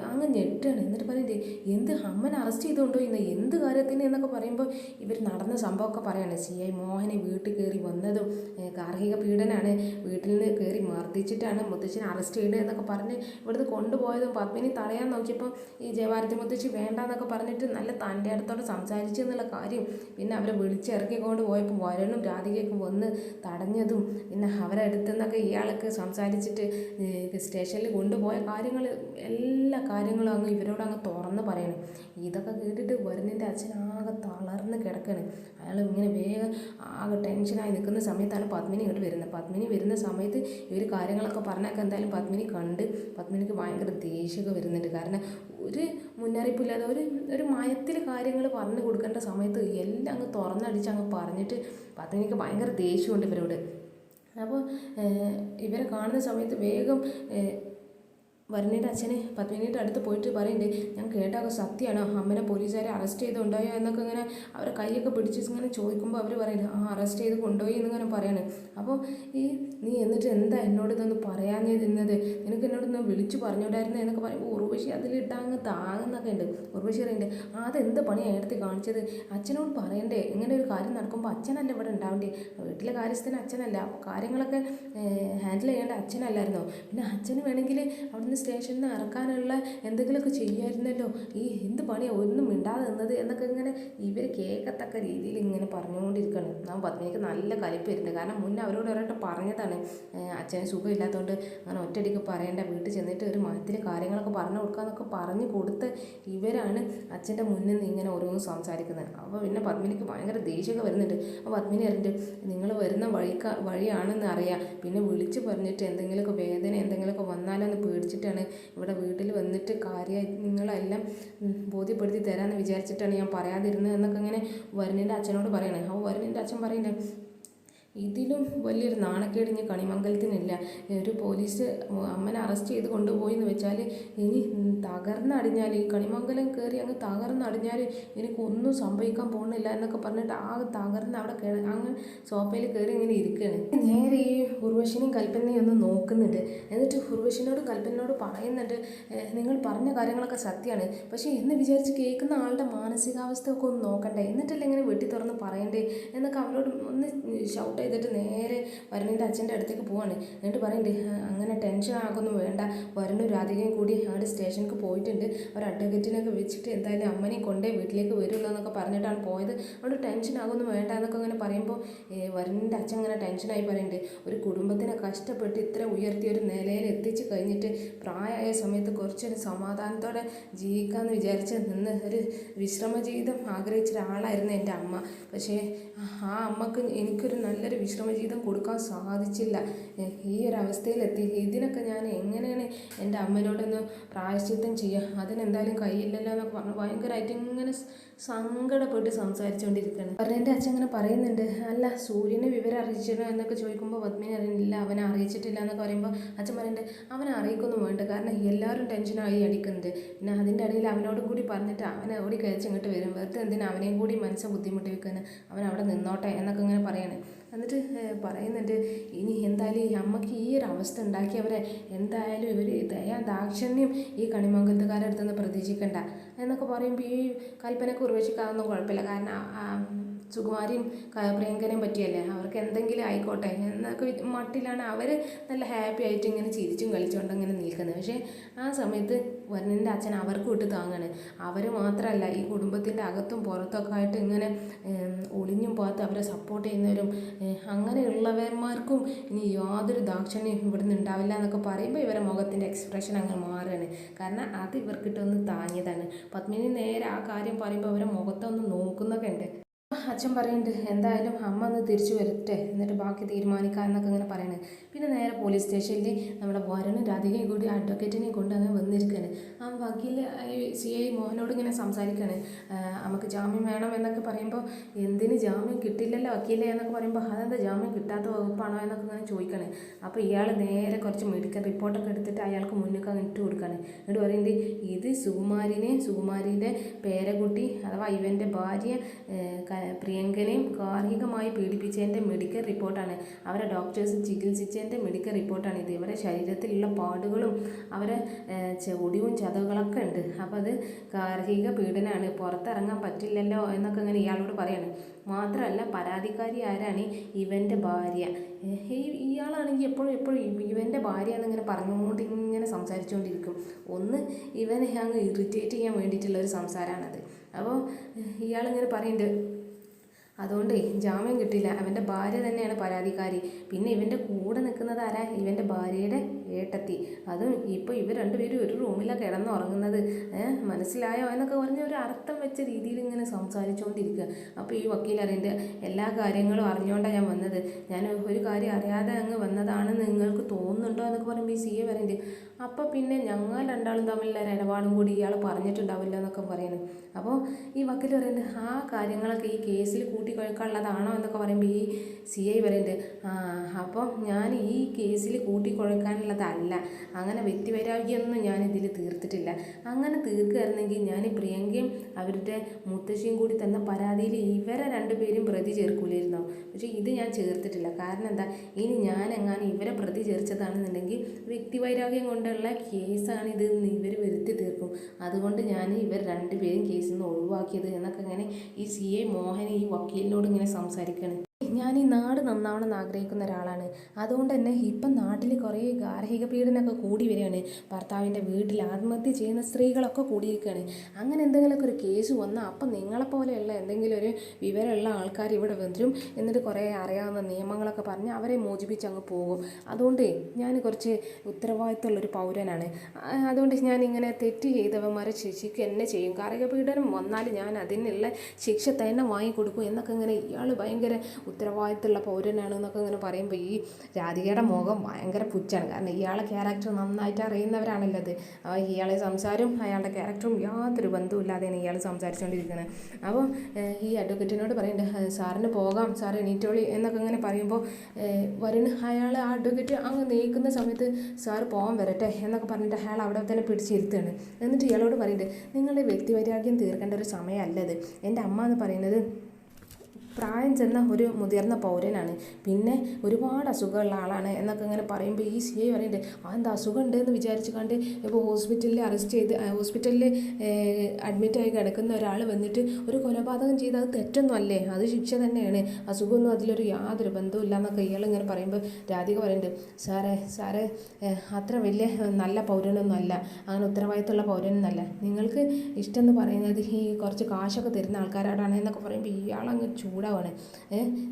അങ്ങ് ഞെട്ടാണ്. എന്നിട്ട് പറയുന്നത്, എന്ത് അമ്മനെ അറസ്റ്റ് ചെയ്ത് കൊണ്ടുപോയി എന്ത് കാര്യത്തിന് എന്നൊക്കെ പറയുമ്പോൾ ഇവർ നടന്ന സംഭവമൊക്കെ പറയാണ്. CI മോഹനെ വീട്ടിൽ കയറി വന്നതും ഗാർഹിക പീഡനാണ്, വീട്ടിൽ നിന്ന് കയറി മർദ്ദിച്ചിട്ടാണ് മുത്തച്ഛനെ അറസ്റ്റ് ചെയ്യുന്നത് എന്നൊക്കെ പറഞ്ഞ് ഇവിടുന്ന് കൊണ്ടുപോയതും പത്മിനി തടയാൻ നോക്കിയപ്പോൾ ഈ ജയഭാരതി മുത്തശ്ശി വേണ്ടെന്നൊക്കെ പറഞ്ഞിട്ട് നല്ല തൻ്റെ അടുത്തോടെ സംസാരിച്ചു എന്നുള്ള കാര്യം, പിന്നെ അവരെ വിളിച്ചിറക്കിക്കൊണ്ട് പോയപ്പോൾ വരുണും രാധികയൊക്കെ വന്ന് തടഞ്ഞതും, പിന്നെ അവരെ അടുത്തുനിന്നൊക്കെ ഇയാൾക്ക് സംസാരിച്ചിട്ട് സ്റ്റേഷനിൽ കൊണ്ടുപോയ കാര്യങ്ങൾ എല്ലാ കാര്യങ്ങളും അങ്ങ് ഇവരോട് അങ്ങ് തുറന്ന് പറയണം. ഇതൊക്കെ കേട്ടിട്ട് വരുണിൻ്റെ അച്ഛൻ ആകെ തളർന്ന് കിടക്കുകയാണ്. അയാൾ ഇങ്ങനെ വേഗം ആകെ ടെൻഷനായി നിൽക്കുന്ന സമയത്താണ് പത്മിനി ഇങ്ങോട്ട് വരുന്നത്. പത്മിനി വരുന്ന സമയത്ത് ഇവർ കാര്യങ്ങളൊക്കെ പറഞ്ഞാൽ എന്തായാലും പത്മിനി കണ്ട് പത്മിനിക്ക് ഭയങ്കര ദേഷ്യമൊക്കെ വരുന്നുണ്ട്. കാരണം ഒരു മുന്നറിയിപ്പില്ലാതെ ഒരു മയത്തിൽ കാര്യങ്ങൾ പറഞ്ഞു കൊടുക്കേണ്ട സമയത്ത് എല്ലാം അങ്ങ് തുറന്നടിച്ച് അങ്ങ് പറഞ്ഞിട്ട് പത്മിനിക്ക് ഭയങ്കര ദേഷ്യമുണ്ട് ഇവരോട്. അപ്പോൾ ഇവരെ കാണുന്ന സമയത്ത് വേഗം വരുണിൻ്റെ അച്ഛനെ പത്മിനിയുടെ അടുത്ത് പോയിട്ട് പറയുന്നുണ്ട്, ഞാൻ കേട്ടൊക്കെ സത്യമാണോ, അമ്മനെ പോലീസുകാരെ അറസ്റ്റ് ചെയ്ത് കൊണ്ടുപോയോ എന്നൊക്കെ ഇങ്ങനെ അവരെ കൈയൊക്കെ പിടിച്ച് ഇങ്ങനെ ചോദിക്കുമ്പോൾ അവർ പറയുന്നത് അറസ്റ്റ് ചെയ്ത് കൊണ്ടുപോയി എന്നിങ്ങനെ പറയാണ്. അപ്പോൾ നീ എന്നിട്ട് എന്താ എന്നോട് ഇതൊന്ന് പറയാഞ്ഞേ തിന്നത്, നിനക്ക് എന്നോടൊന്ന് വിളിച്ചു പറഞ്ഞുകൂടായിരുന്നു എന്നൊക്കെ പറയുമ്പോൾ ഉർവശി അതിലിട്ടങ്ങ് താങ്ങുന്നൊക്കെ ഉണ്ട്. ഉർവശി പറയുന്നുണ്ട്, അതെന്ത് പണിയാണ് എടുത്ത് കാണിച്ചത്, അച്ഛനോട് പറയണ്ടേ, ഇങ്ങനെ ഒരു കാര്യം നടക്കുമ്പോൾ അച്ഛനല്ല ഇവിടെ ഉണ്ടാവേണ്ടേ, വീട്ടിലെ കാര്യസ്ഥന് അച്ഛനല്ല, അപ്പോൾ കാര്യങ്ങളൊക്കെ ഹാൻഡിൽ ചെയ്യേണ്ട അച്ഛനല്ലായിരുന്നോ, പിന്നെ അച്ഛന് വേണമെങ്കിൽ അവിടുന്ന് സ്റ്റേഷനിൽ നിന്ന് ഇറക്കാനുള്ള എന്തെങ്കിലുമൊക്കെ ചെയ്യായിരുന്നല്ലോ, എന്ത് പണിയാണ് ഒന്നും മിണ്ടാതെ നിന്നത് എന്നൊക്കെ ഇങ്ങനെ ഇവർ കേൾക്കത്തക്ക രീതിയിൽ ഇങ്ങനെ പറഞ്ഞുകൊണ്ടിരിക്കുകയാണ്. ഞാൻ പത്മിനിക്ക് നല്ല കലിപ്പ് വരുന്നുണ്ട്. കാരണം മുന്നേ അവരോട് ഒരായിട്ട് പറഞ്ഞതാണ് അച്ഛന് സുഖമില്ലാത്തതുകൊണ്ട് അങ്ങനെ ഒറ്റയടിക്ക് പറയേണ്ട, വീട്ടിൽ ചെന്നിട്ട് ഒരു മതത്തിൽ കാര്യങ്ങളൊക്കെ പറഞ്ഞു കൊടുക്കാമെന്നൊക്കെ പറഞ്ഞു കൊടുത്ത് ഇവരാണ് അച്ഛൻ്റെ മുന്നിൽ നിന്ന് ഇങ്ങനെ ഓരോന്നും സംസാരിക്കുന്നത്. അപ്പോൾ പിന്നെ പത്മിനിക്ക് ഭയങ്കര ദേഷ്യമൊക്കെ വരുന്നുണ്ട്. അപ്പോൾ പത്മിനി അറിഞ്ഞിട്ട് നിങ്ങൾ വരുന്ന വഴിയാണെന്ന് അറിയാം, പിന്നെ വിളിച്ച് പറഞ്ഞിട്ട് എന്തെങ്കിലുമൊക്കെ വേദന എന്തെങ്കിലുമൊക്കെ വന്നാലെന്ന് പേടിച്ചിട്ടാണ് ഇവിടെ വീട്ടിൽ വന്നിട്ട് കാര്യമായി നിങ്ങളെല്ലാം ബോധ്യപ്പെടുത്തി തരാമെന്ന് വിചാരിച്ചിട്ടാണ് ഞാൻ പറയാതിരുന്നത് എന്നൊക്കെ ഇങ്ങനെ വരുണിൻ്റെ അച്ഛനോട് പറയണേ. അപ്പോൾ വരുണിൻ്റെ അച്ഛൻ പറയുന്നുണ്ട്, ഇതിലും വലിയൊരു നാണക്കേടിഞ്ഞ് കണിമംഗലത്തിനില്ല. ഒരു പോലീസ് അമ്മനെ അറസ്റ്റ് ചെയ്ത് കൊണ്ടുപോയി എന്ന് വെച്ചാൽ ഇനി തകർന്നടിഞ്ഞാൽ ഈ കണിമംഗലം കയറി അങ്ങ് തകർന്നടിഞ്ഞാൽ എനിക്കൊന്നും സംഭവിക്കാൻ പോകുന്നില്ല എന്നൊക്കെ പറഞ്ഞിട്ട് തകർന്ന് അവിടെ അങ്ങ് സോഫയിൽ കയറി ഇങ്ങനെ ഇരിക്കുകയാണ്. നേരെ ഈ ഉർവശിനെയും കൽപ്പനയും ഒന്ന് നോക്കുന്നുണ്ട്. എന്നിട്ട് ഉർവശിനോട് കൽപ്പനയോട് പറയുന്നുണ്ട്, നിങ്ങൾ പറഞ്ഞ കാര്യങ്ങളൊക്കെ സത്യമാണ്, പക്ഷേ എന്ന് വിചാരിച്ച് കേൾക്കുന്ന ആളുടെ മാനസികാവസ്ഥ ഒക്കെ ഒന്ന് നോക്കണ്ടേ, എന്നിട്ടല്ലേ ഇങ്ങനെ വെട്ടി തുറന്ന് പറയണ്ടേ എന്നൊക്കെ അവരോട് ഒന്ന് ഷൗട്ട് ചെയ്തിട്ട് നേരെ വരുണിൻ്റെ അച്ഛൻ്റെ അടുത്തേക്ക് പോവാണ്. എന്നിട്ട് പറയുന്നുണ്ട്, അങ്ങനെ ടെൻഷൻ ആകൊന്നും വേണ്ട, വരുണും രാധികയും കൂടി അവിടെ സ്റ്റേഷനിലേക്ക് പോയിട്ടുണ്ട്, ഒരു അഡ്വക്കേറ്റിനൊക്കെ വെച്ചിട്ട് എന്തായാലും അമ്മനെയും കൊണ്ടേ വീട്ടിലേക്ക് വരുള്ളൂ എന്നൊക്കെ പറഞ്ഞിട്ടാണ് പോയത്, അവിടെ ടെൻഷൻ ആകൊന്നും വേണ്ട എന്നൊക്കെ അങ്ങനെ പറയുമ്പോൾ വരുണിൻ്റെ അച്ഛൻ ഇങ്ങനെ ടെൻഷനായി പറയുന്നുണ്ട്, ഒരു കുടുംബത്തിനെ കഷ്ടപ്പെട്ട് ഇത്ര ഉയർത്തി ഒരു നിലയിൽ എത്തിച്ച് കഴിഞ്ഞിട്ട് പ്രായമായ സമയത്ത് കുറച്ചൊരു സമാധാനത്തോടെ ജീവിക്കാമെന്ന് വിചാരിച്ച് നിന്ന് ഒരു വിശ്രമ ജീവിതം ആഗ്രഹിച്ച ഒരാളായിരുന്നു എൻ്റെ അമ്മ. പക്ഷേ ആ അമ്മക്ക് എനിക്കൊരു നല്ലൊരു വിശ്രമ ജീവിതം കൊടുക്കാൻ സാധിച്ചില്ല, ഈ ഒരു അവസ്ഥയിലെത്തി. ഇതിനൊക്കെ ഞാൻ എങ്ങനെയാണ് എൻ്റെ അമ്മയോടൊന്ന് പ്രായശ്ചിത്തം ചെയ്യുക, അതിനെന്തായാലും കഴിയില്ലല്ലോ എന്നൊക്കെ പറഞ്ഞു ഭയങ്കരമായിട്ട് ഇങ്ങനെ സങ്കടപ്പെട്ട് സംസാരിച്ചുകൊണ്ടിരിക്കുകയാണ്. പറഞ്ഞ എൻ്റെ അച്ഛൻ ഇങ്ങനെ പറയുന്നുണ്ട്, അല്ല സൂര്യനെ വിവരം അറിയിച്ചിരുന്നു എന്നൊക്കെ ചോദിക്കുമ്പോൾ പത്മിനി അറിയില്ല, അവനെ അറിയിച്ചിട്ടില്ല എന്നൊക്കെ പറയുമ്പോൾ അച്ഛൻ പറയുന്നുണ്ട്, അവനെ അറിയിക്കൊന്നും വേണ്ട, കാരണം എല്ലാവരും ടെൻഷനായി അടിക്കുന്നുണ്ട്, പിന്നെ അതിൻ്റെ ഇടയിൽ അവനോടും കൂടി പറഞ്ഞിട്ട് അവനെ ഓടി കഴിച്ച് ഇങ്ങോട്ട് വരും, വെറുതെ എന്തിനാ അവനെയും കൂടി മനസ്സ് ബുദ്ധിമുട്ടി വെക്കുന്നത്, അവൻ അവിടെ നിന്നോട്ടെ എന്നൊക്കെ ഇങ്ങനെ പറയാണ്. എന്നിട്ട് പറയുന്നുണ്ട്, ഇനി എന്തായാലും ഈ അമ്മയ്ക്ക് ഈ ഒരു അവസ്ഥ ഉണ്ടാക്കിയവരെ എന്തായാലും ഇവർ ദാക്ഷിണ്യം ഈ കണിമംഗലത്തുകാരുടെ അടുത്തുനിന്ന് പ്രതീക്ഷിക്കണ്ട എന്നൊക്കെ പറയുമ്പോൾ ഈ കൽപ്പനക്ക് ഉർവശിക്കാതൊന്നും കുഴപ്പമില്ല, കാരണം സുകുമാരിയും പ്രിയങ്കനെയും പറ്റിയല്ലേ, അവർക്ക് എന്തെങ്കിലും ആയിക്കോട്ടെ എന്നൊക്കെ മട്ടിലാണ് അവർ നല്ല ഹാപ്പി ആയിട്ട് ഇങ്ങനെ ചിരിച്ചും കളിച്ചുകൊണ്ട് ഇങ്ങനെ നിൽക്കുന്നത്. പക്ഷേ ആ സമയത്ത് വരുണിൻ്റെ അച്ഛൻ അവർക്ക് വിട്ട് താങ്ങാണ്. അവർ മാത്രമല്ല, ഈ കുടുംബത്തിൻ്റെ അകത്തും പുറത്തൊക്കെ ആയിട്ട് ഇങ്ങനെ ഒളിഞ്ഞും പോകാത്ത അവരെ സപ്പോർട്ട് ചെയ്യുന്നവരും അങ്ങനെയുള്ളവന്മാർക്കും ഇനി യാതൊരു ദാക്ഷിണ്യം ഇവിടുന്ന് ഉണ്ടാവില്ല എന്നൊക്കെ പറയുമ്പോൾ ഇവരെ മുഖത്തിൻ്റെ എക്സ്പ്രഷൻ അങ്ങനെ മാറുകയാണ്. കാരണം അത് ഇവർക്കിട്ടൊന്ന് താങ്ങിയതാണ്. പത്മിനി നേരെ ആ കാര്യം പറയുമ്പോൾ അവരെ മുഖത്തൊന്ന് നോക്കുന്നൊക്കെ ഉണ്ട്. അച്ഛൻ പറയുന്നുണ്ട്, എന്തായാലും അമ്മ ഒന്ന് തിരിച്ചു വരട്ടെ എന്നിട്ട് ബാക്കി തീരുമാനിക്കാം എന്നൊക്കെ ഇങ്ങനെ പറയുന്നത്. പിന്നെ നേരെ പോലീസ് സ്റ്റേഷനിൽ നമ്മുടെ വരുണും രാധികയും കൂടി അഡ്വക്കേറ്റിനെയും കൊണ്ട് അങ്ങനെ വന്നിരിക്കുകയാണ്. ആ വക്കീൽ CI മോഹനോട് ഇങ്ങനെ സംസാരിക്കുകയാണ്, നമുക്ക് ജാമ്യം വേണം എന്നൊക്കെ പറയുമ്പോൾ എന്തിന് ജാമ്യം കിട്ടില്ലല്ലോ വക്കീലെ എന്നൊക്കെ പറയുമ്പോൾ അതെന്താ ജാമ്യം കിട്ടാത്ത വകുപ്പാണോ എന്നൊക്കെ ഇങ്ങനെ ചോദിക്കുകയാണ്. അപ്പോൾ ഇയാൾ നേരെ കുറച്ച് മെഡിക്കൽ റിപ്പോർട്ടൊക്കെ എടുത്തിട്ട് അയാൾക്ക് മുന്നിൽ അങ്ങ് ഇട്ട് കൊടുക്കുകയാണ്. എന്നിട്ട് പറയുന്നത്, ഇത് സുകുമാരിയുടെ പേരക്കുട്ടി അഥവാ ഇവൻ്റെ ഭാര്യ പ്രിയങ്കനെയും ഗാർഹികമായി പീഡിപ്പിച്ചതിൻ്റെ മെഡിക്കൽ റിപ്പോർട്ടാണ്, അവരെ ഡോക്ടേഴ്സ് ചികിത്സിച്ചതിൻ്റെ മെഡിക്കൽ റിപ്പോർട്ടാണ് ഇത്, ഇവരുടെ ശരീരത്തിലുള്ള പാടുകളും അവരെ ഒടിവും ചതവുകളൊക്കെ ഉണ്ട്, അപ്പോൾ അത് ഗാർഹിക പീഡനമാണ്, പുറത്തിറങ്ങാൻ പറ്റില്ലല്ലോ എന്നൊക്കെ ഇങ്ങനെ ഇയാളോട് പറയാണ്. മാത്രമല്ല പരാതിക്കാരി ആരാണ്, ഇവൻ്റെ ഭാര്യ. ഇയാളാണെങ്കിൽ എപ്പോഴും ഇവൻ്റെ ഭാര്യ എന്നിങ്ങനെ പറഞ്ഞുകൊണ്ട് ഇങ്ങനെ സംസാരിച്ചുകൊണ്ടിരിക്കും. ഒന്ന് ഇവനെ അങ്ങ് ഇറിറ്റേറ്റ് ചെയ്യാൻ വേണ്ടിയിട്ടുള്ളൊരു സംസാരമാണത്. അപ്പോൾ ഇയാളിങ്ങനെ പറയുന്നുണ്ട്, അതുകൊണ്ട് ജാമ്യം കിട്ടില്ല, അവൻ്റെ ഭാര്യ തന്നെയാണ് പരാതിക്കാരി, പിന്നെ ഇവൻ്റെ കൂടെ നിൽക്കുന്നത് ആരാ, ഇവൻ്റെ ഭാര്യയുടെ ഏട്ടത്തി, അതും ഇപ്പോൾ ഇവർ രണ്ടുപേരും ഒരു റൂമിലാണ് കിടന്നുറങ്ങുന്നത്, മനസ്സിലായോ എന്നൊക്കെ പറഞ്ഞ് ഒരു അർത്ഥം വെച്ച രീതിയിൽ ഇങ്ങനെ സംസാരിച്ചുകൊണ്ടിരിക്കുക. അപ്പോൾ ഈ വക്കീൽ അറിയുന്നത്, എല്ലാ കാര്യങ്ങളും അറിഞ്ഞുകൊണ്ടാണ് ഞാൻ വന്നത്, ഞാൻ ഒരു കാര്യം അറിയാതെ അങ്ങ് വന്നതാണെന്ന് നിങ്ങൾക്ക് തോന്നുന്നുണ്ടോ എന്നൊക്കെ പറയുമ്പോൾ ഈ CA പറയുന്നത്, അപ്പോൾ പിന്നെ ഞങ്ങൾ രണ്ടാളും തമ്മിലുള്ള ഇടപാടും കൂടി ഇയാൾ പറഞ്ഞിട്ടുണ്ടാവില്ല എന്നൊക്കെ പറയുന്നത്. അപ്പോൾ ഈ വക്കീൽ പറയുന്നത്, ആ കാര്യങ്ങളൊക്കെ ഈ കേസിൽ കൂട്ടി കൂട്ടിക്കൊഴുക്കാനുള്ളതാണോ എന്നൊക്കെ പറയുമ്പോൾ ഈ CI പറയുന്നുണ്ട്, അപ്പം ഞാൻ ഈ കേസിൽ കൂട്ടിക്കൊഴുക്കാനുള്ളതല്ല, അങ്ങനെ വ്യക്തിവൈരാഗ്യമൊന്നും ഞാൻ ഇതിൽ തീർത്തിട്ടില്ല. അങ്ങനെ തീർക്കുകയായിരുന്നെങ്കിൽ ഞാൻ പ്രിയങ്കയും അവരുടെ മുത്തശ്ശിയും കൂടി തന്ന പരാതിയിൽ ഇവരെ രണ്ടുപേരും പ്രതി ചേർക്കൂലായിരുന്നോ? പക്ഷേ ഇത് ഞാൻ ചേർത്തിട്ടില്ല. കാരണം എന്താ, ഇനി ഞാൻ എങ്ങാനും ഇവരെ പ്രതി ചേർച്ചതാണെന്നുണ്ടെങ്കിൽ വ്യക്തിവൈരാഗ്യം കൊണ്ടുള്ള കേസാണ് ഇത് ഇവർ വരുത്തി തീർക്കും. അതുകൊണ്ട് ഞാൻ ഇവർ രണ്ടുപേരും കേസിൽ നിന്ന് ഒഴിവാക്കിയത് എന്നൊക്കെ ഇങ്ങനെ ഈ CI മോഹൻ ഈ വക്കീലിനോട് ഇങ്ങനെ സംസാരിക്കുകയാണ്. ഞാൻ ഈ നാട് നന്നാവണം എന്ന് ആഗ്രഹിക്കുന്ന ഒരാളാണ്. അതുകൊണ്ട് തന്നെ ഇപ്പം നാട്ടിൽ കുറേ ഗാർഹിക പീഡനമൊക്കെ കൂടി വരികയാണ്. ഭർത്താവിൻ്റെ വീട്ടിൽ ആത്മഹത്യ ചെയ്യുന്ന സ്ത്രീകളൊക്കെ കൂടിയിരിക്കുകയാണ്. അങ്ങനെ എന്തെങ്കിലുമൊക്കെ ഒരു കേസ് വന്നാൽ അപ്പം നിങ്ങളെപ്പോലെയുള്ള എന്തെങ്കിലും ഒരു വിവരമുള്ള ആൾക്കാർ ഇവിടെ വരും, എന്നിട്ട് കുറേ അറിയാവുന്ന നിയമങ്ങളൊക്കെ പറഞ്ഞ് അവരെ മോചിപ്പിച്ച് അങ്ങ് പോകും. അതുകൊണ്ട് ഞാൻ കുറച്ച് ഉത്തരവാദിത്തമുള്ളൊരു പൗരനാണ്. അതുകൊണ്ട് ഞാനിങ്ങനെ തെറ്റ് ചെയ്തവന്മാരെ ശിക്ഷിക്കുക എന്നെ ചെയ്യും. ഗാർഹിക പീഡനം വന്നാൽ ഞാൻ അതിനുള്ള ശിക്ഷ തന്നെ വാങ്ങിക്കൊടുക്കും എന്നൊക്കെ ഇങ്ങനെ ഇയാൾ ഭയങ്കര ഉത്തരവാദിത്തമുള്ള പൗരനാണ് എന്നൊക്കെ ഇങ്ങനെ പറയുമ്പോൾ ഈ രാധികയുടെ മുഖം ഭയങ്കര പുച്ഛാണ്. കാരണം ഇയാളെ ക്യാരക്ടർ നന്നായിട്ട് അറിയുന്നവരാണല്ലോ അത്. ഇയാളെ സംസാരവും അയാളുടെ ക്യാരക്ടറും യാതൊരു ബന്ധവുമില്ലാതെയാണ് ഇയാൾ സംസാരിച്ചുകൊണ്ടിരിക്കുന്നത്. അപ്പോൾ ഈ അഡ്വക്കേറ്റിനോട് പറയുന്നുണ്ട്, സാറിന് പോകാം, സാർ എണീറ്റോളി എന്നൊക്കെ ഇങ്ങനെ പറയുമ്പോൾ അയാൾ ആ അഡ്വക്കേറ്റ് അങ്ങ് നീക്കുന്ന സമയത്ത് സാർ പോകാൻ വരട്ടെ എന്നൊക്കെ പറഞ്ഞിട്ട് അയാൾ അവിടെ തന്നെ പിടിച്ചിരുത്തുകയാണ്. എന്നിട്ട് ഇയാളോട് പറയുന്നുണ്ട്, നിങ്ങളുടെ വ്യക്തിവൈരാഗ്യം തീർക്കേണ്ട ഒരു സമയമല്ലത്. എൻ്റെ അമ്മ എന്ന് പറയുന്നത് പ്രായം ചെന്ന ഒരു മുതിർന്ന പൗരനാണ്, പിന്നെ ഒരുപാട് അസുഖമുള്ള ആളാണ് എന്നൊക്കെ ഇങ്ങനെ പറയുമ്പോൾ ഈ CI പറയുന്നുണ്ട്, എന്താ അസുഖം ഉണ്ടെന്ന് വിചാരിച്ച് കണ്ട് ഇപ്പോൾ ഹോസ്പിറ്റലിൽ അഡ്മിറ്റായി കിടക്കുന്ന ഒരാൾ വന്നിട്ട് ഒരു കൊലപാതകം ചെയ്ത് അത് തെറ്റൊന്നും അല്ലേ, അത് ശിക്ഷ തന്നെയാണ്, അസുഖമൊന്നും അതിലൊരു യാതൊരു ബന്ധവുമില്ല എന്നൊക്കെ ഇയാളിങ്ങനെ പറയുമ്പോൾ രാധിക പറയുന്നുണ്ട്, സാറേ അത്ര വലിയ നല്ല പൗരനൊന്നും അല്ല, അങ്ങനെ ഉത്തരവാദിത്തമുള്ള പൗരനൊന്നല്ല, നിങ്ങൾക്ക് ഇഷ്ടമെന്ന് പറയുന്നത് ഈ കുറച്ച് കാശൊക്കെ തരുന്ന ആൾക്കാരോടാണ് എന്നൊക്കെ പറയുമ്പോൾ ഇയാളങ്ങ് ചൂടാവാണ്.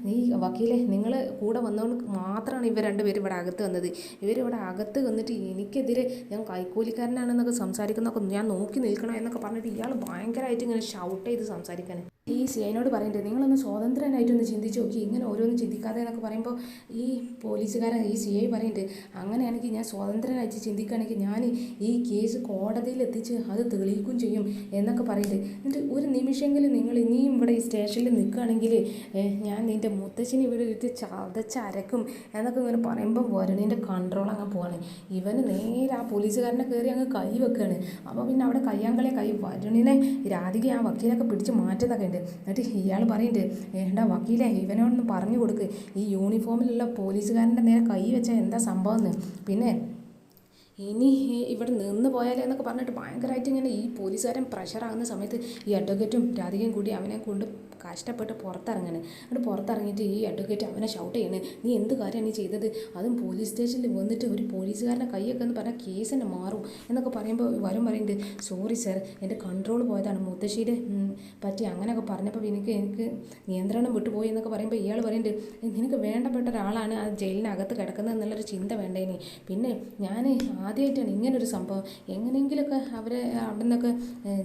നീ വക്കീലെ, നിങ്ങൾ കൂടെ വന്നതുകൊണ്ട് മാത്രമാണ് ഇവർ രണ്ടുപേരും ഇവിടെ അകത്ത് വന്നത്. ഇവരിവിടെ അകത്ത് വന്നിട്ട് എനിക്കെതിരെ ഞാൻ കൈക്കൂലിക്കാരനാണെന്നൊക്കെ സംസാരിക്കുന്നതൊക്കെ ഞാൻ നോക്കി നിൽക്കണം എന്നൊക്കെ പറഞ്ഞിട്ട് ഇയാൾ ഭയങ്കരമായിട്ട് ഇങ്ങനെ ഷൗട്ട് ചെയ്ത് സംസാരിക്കാൻ ഈ CIനോട് പറയുന്നുണ്ട്, നിങ്ങളൊന്ന് സ്വതന്ത്രനായിട്ടൊന്ന് ചിന്തിച്ച് നോക്കി, ഇങ്ങനെ ഓരോന്നും ചിന്തിക്കാതെ എന്നൊക്കെ പറയുമ്പോൾ ഈ പോലീസുകാരൻ ഈ CI പറയുന്നുണ്ട്, അങ്ങനെയാണെങ്കിൽ ഞാൻ സ്വതന്ത്രനായിട്ട് ചിന്തിക്കുകയാണെങ്കിൽ ഞാൻ ഈ കേസ് കോടതിയിൽ എത്തിച്ച് അത് തെളിയിക്കും ചെയ്യും എന്നൊക്കെ പറയുന്നുണ്ട്. എന്നിട്ട് ഒരു നിമിഷമെങ്കിലും നിങ്ങൾ ഇനിയും ഇവിടെ ഈ സ്റ്റേഷനിൽ നിൽക്കുകയാണെങ്കിൽ ഞാൻ നിൻ്റെ മുത്തശ്ശിനെ ഇവിടെ ഇട്ട് ചതച്ചരക്കും എന്നൊക്കെ ഇങ്ങനെ പറയുമ്പോൾ വരുണിൻ്റെ കൺട്രോൾ അങ്ങ് പോവാണ്. ഇവന് നേരെ ആ പോലീസുകാരനെ കയറി അങ്ങ് കൈ വെക്കുകയാണ്. അപ്പോൾ പിന്നെ അവിടെ കയ്യാങ്കളെ വരുണിനെ രാധിക ആ വക്കീലൊക്കെ പിടിച്ച് മാറ്റുന്നൊക്കെ ഉണ്ട്. എന്നിട്ട് ഇയാൾ പറയുന്നുണ്ട്, ഏണ്ടാ വക്കീലെ, ഇവനോടൊന്ന് പറഞ്ഞു കൊടുക്ക്, ഈ യൂണിഫോമിലുള്ള പോലീസുകാരൻ്റെ നേരെ കൈ വെച്ചാൽ എന്താ സംഭവം എന്ന്, പിന്നെ ഇനി ഇവിടെ നിന്ന് പോയാലേ എന്നൊക്കെ പറഞ്ഞിട്ട് ഭയങ്കരമായിട്ട് ഇങ്ങനെ ഈ പോലീസുകാരൻ പ്രഷറാകുന്ന സമയത്ത് ഈ അഡ്വക്കേറ്റും രാധികയും കൂടി അവനെ കൊണ്ട് കഷ്ടപ്പെട്ട് പുറത്തിറങ്ങാണ്. എന്നിട്ട് പുറത്തിറങ്ങിയിട്ട് ഈ അഡ്വക്കേറ്റ് അവനെ ഷൗട്ട് ചെയ്യണേ, നീ എന്ത് കാര്യമാണ് നീ ചെയ്തത്, അതും പോലീസ് സ്റ്റേഷനിൽ വന്നിട്ട് ഒരു പോലീസുകാരനെ കൈയൊക്കെ എന്ന് പറഞ്ഞാൽ കേസ് തന്നെ മാറും എന്നൊക്കെ പറയുമ്പോൾ പറയുന്നുണ്ട്, സോറി സാർ, എൻ്റെ കൺട്രോൾ പോയതാണ്, മുത്തശ്ശീരെ പറ്റി അങ്ങനെയൊക്കെ പറഞ്ഞപ്പോൾ എനിക്ക് നിയന്ത്രണം വിട്ടുപോയി എന്നൊക്കെ പറയുമ്പോൾ ഇയാൾ പറയുന്നുണ്ട്, നിനക്ക് വേണ്ടപ്പെട്ട ഒരാളാണ് ആ ജയിലിനകത്ത് കിടക്കുന്നത് എന്നുള്ളൊരു ചിന്ത വേണ്ടേനി, പിന്നെ ഞാൻ ആദ്യമായിട്ടാണ് ഇങ്ങനൊരു സംഭവം, എങ്ങനെയെങ്കിലുമൊക്കെ അവരെ അവിടെ നിന്നൊക്കെ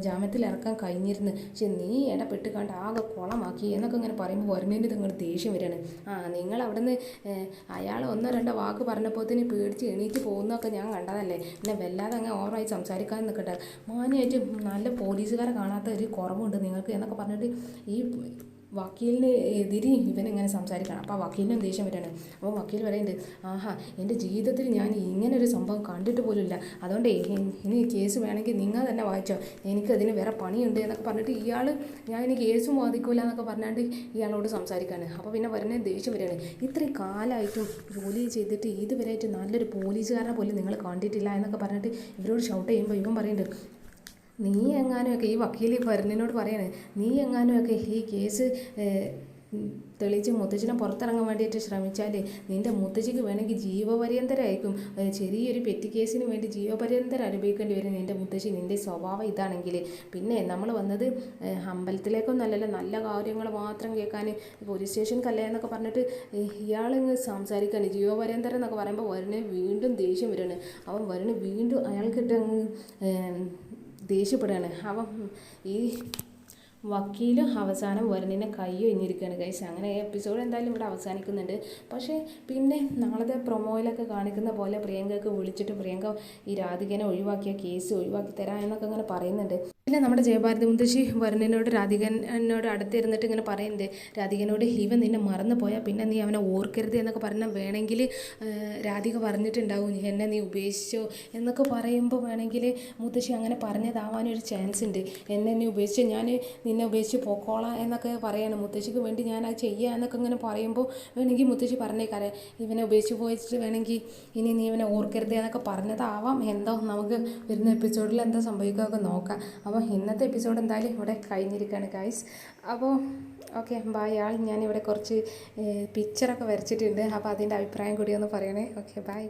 ജാമ്യത്തിൽ ഇറക്കാൻ കഴിഞ്ഞിരുന്നു, പക്ഷെ നീ ഇടപെട്ട് കണ്ട് ആകെ കുളമാക്കി എന്നൊക്കെ ഇങ്ങനെ പറയുമ്പോൾ വരുന്നതിൻ്റെ നിങ്ങളുടെ ദേഷ്യം വരികയാണ്. നിങ്ങൾ അവിടെ നിന്ന് അയാൾ ഒന്നോ രണ്ടോ വാക്ക് പറഞ്ഞപ്പോഴത്തേന് പേടിച്ച് എണീറ്റ് പോകുന്നതൊക്കെ ഞാൻ കണ്ടതല്ലേ, പിന്നെ വല്ലാതെ അങ്ങനെ ഓവറായി സംസാരിക്കാൻ നിൽക്കട്ടെ, മാന്യമായിട്ട് നല്ല പോലീസുകാരെ കാണാത്ത ഒരു കുറവുണ്ട് നിങ്ങൾക്ക് എന്നൊക്കെ പറഞ്ഞിട്ട് ഈ വക്കീലിന് എതിരെ ഇവനിങ്ങനെ സംസാരിക്കണം. അപ്പോൾ വക്കീലിനും ദേഷ്യം വരികയാണ്. അപ്പോൾ വക്കീൽ പറയുന്നുണ്ട്, എൻ്റെ ജീവിതത്തിൽ ഞാൻ ഇങ്ങനൊരു സംഭവം കണ്ടിട്ട് പോലുമില്ല, അതുകൊണ്ട് ഇനി കേസ് വേണമെങ്കിൽ നിങ്ങൾ തന്നെ വായിച്ചോ, എനിക്കതിന് വേറെ പണിയുണ്ട് എന്നൊക്കെ പറഞ്ഞിട്ട് ഞാൻ ഇനി കേസും വാദിക്കില്ല എന്നൊക്കെ പറഞ്ഞാണ്ട് ഇയാളോട് സംസാരിക്കുകയാണ്. അപ്പോൾ പിന്നെ വരുന്ന ദേഷ്യം വരികയാണ്, ഇത്രയും കാലമായിട്ടും ജോലി ചെയ്തിട്ട് ഇതുവരെയായിട്ട് നല്ലൊരു പോലീസുകാരനെ പോലും നിങ്ങൾ കണ്ടിട്ടില്ല എന്നൊക്കെ പറഞ്ഞിട്ട് ഇവരോട് ഷൗട്ട് ചെയ്യുമ്പോൾ ഇവൻ പറയുന്നുണ്ട്, നീ എങ്ങാനുമൊക്കെ ഈ വക്കീൽ വരുന്നതിനോട് പറയാണ്, നീ എങ്ങാനുമൊക്കെ ഈ കേസ് തെളിയിച്ച് മുത്തച്ഛനെ പുറത്തിറങ്ങാൻ വേണ്ടിയിട്ട് ശ്രമിച്ചാൽ നിൻ്റെ മുത്തച്ഛിക്ക് വേണമെങ്കിൽ ജീവപര്യന്തരമായിരിക്കും, ചെറിയൊരു പെറ്റി കേസിന് വേണ്ടി ജീവപര്യന്തരം അനുഭവിക്കേണ്ടി വരും നിൻ്റെ മുത്തശ്ശി, നിൻ്റെ സ്വഭാവം ഇതാണെങ്കിൽ. പിന്നെ നമ്മൾ വന്നത് അമ്പലത്തിലേക്കൊന്നല്ലല്ലോ, നല്ല കാര്യങ്ങൾ മാത്രം കേൾക്കാൻ പോലീസ് സ്റ്റേഷനിലല്ലേ എന്നൊക്കെ പറഞ്ഞിട്ട് ഇയാളിങ്ങ് സംസാരിക്കുകയാണ്. ജീവപര്യന്തരം എന്നൊക്കെ പറയുമ്പോൾ വരുണ് വീണ്ടും ദേഷ്യം വരികയാണ്. അവൻ വരുണ് വീണ്ടും അയാൾക്കിട്ട് ദേഷ്യപ്പെടുകയാണ്. അവൻ ഈ വക്കീലും അവസാനം വരുണിനെ കൈ ഒഴിഞ്ഞിരിക്കുകയാണ് ഗൈസ്. അങ്ങനെ എപ്പിസോഡ് എന്തായാലും ഇവിടെ അവസാനിക്കുന്നുണ്ട്. പക്ഷേ പിന്നെ നാളത്തെ പ്രൊമോയിലൊക്കെ കാണിക്കുന്ന പോലെ പ്രിയങ്കയ്ക്ക് വിളിച്ചിട്ട് പ്രിയങ്ക ഈ രാധികനെ ഒഴിവാക്കിയ കേസ് ഒഴിവാക്കി തരാം എന്നൊക്കെ അങ്ങനെ പറയുന്നുണ്ട്. പിന്നെ നമ്മുടെ ജയഭാരതി മുത്തശ്ശി വരുണിനോട് രാധികനോട് അടുത്തിരുന്നിട്ട് ഇങ്ങനെ പറയുന്നുണ്ട്, രാധികനോട് ഇവൻ നിന്നെ മറന്നു പോയാൽ പിന്നെ നീ അവനെ ഓർക്കരുത് എന്നൊക്കെ പറഞ്ഞാൽ വേണമെങ്കിൽ രാധിക പറഞ്ഞിട്ടുണ്ടാവും എന്നെ നീ ഉപേക്ഷിച്ചോ എന്നൊക്കെ പറയുമ്പോൾ വേണമെങ്കിൽ മുത്തശ്ശി അങ്ങനെ പറഞ്ഞതാവാനൊരു ചാൻസ് ഉണ്ട്. നീ ഉപേക്ഷിച്ചോ, ഞാൻ നിന്നെ ഉപേക്ഷിച്ച് പോക്കോളാം എന്നൊക്കെ പറയണം, മുത്തശ്ശിക്ക് വേണ്ടി ഞാൻ അത് ചെയ്യുക എന്നൊക്കെ ഇങ്ങനെ പറയുമ്പോൾ വേണമെങ്കിൽ മുത്തശ്ശി പറഞ്ഞേക്കാരെ ഇവനെ ഉപേക്ഷിച്ച് പോയിട്ട് വേണമെങ്കിൽ ഇനി നീ ഇവനെ ഓർക്കരുത് എന്നൊക്കെ പറഞ്ഞതാവാം. എന്തോ നമുക്ക് വരുന്ന എപ്പിസോഡിൽ എന്താ സംഭവിക്കുകയൊക്കെ നോക്കാം. അപ്പോൾ ഇന്നത്തെ എപ്പിസോഡ് എന്തായാലും ഇവിടെ കഴിഞ്ഞിരിക്കുകയാണ് ഗൈസ്. അപ്പോൾ ഓക്കെ ബൈ ആൾ. ഞാനിവിടെ കുറച്ച് പിക്ചറൊക്കെ വരച്ചിട്ടുണ്ട്, അപ്പോൾ അതിൻ്റെ അഭിപ്രായം കൂടി ഒന്ന് പറയണേ. Okay bye.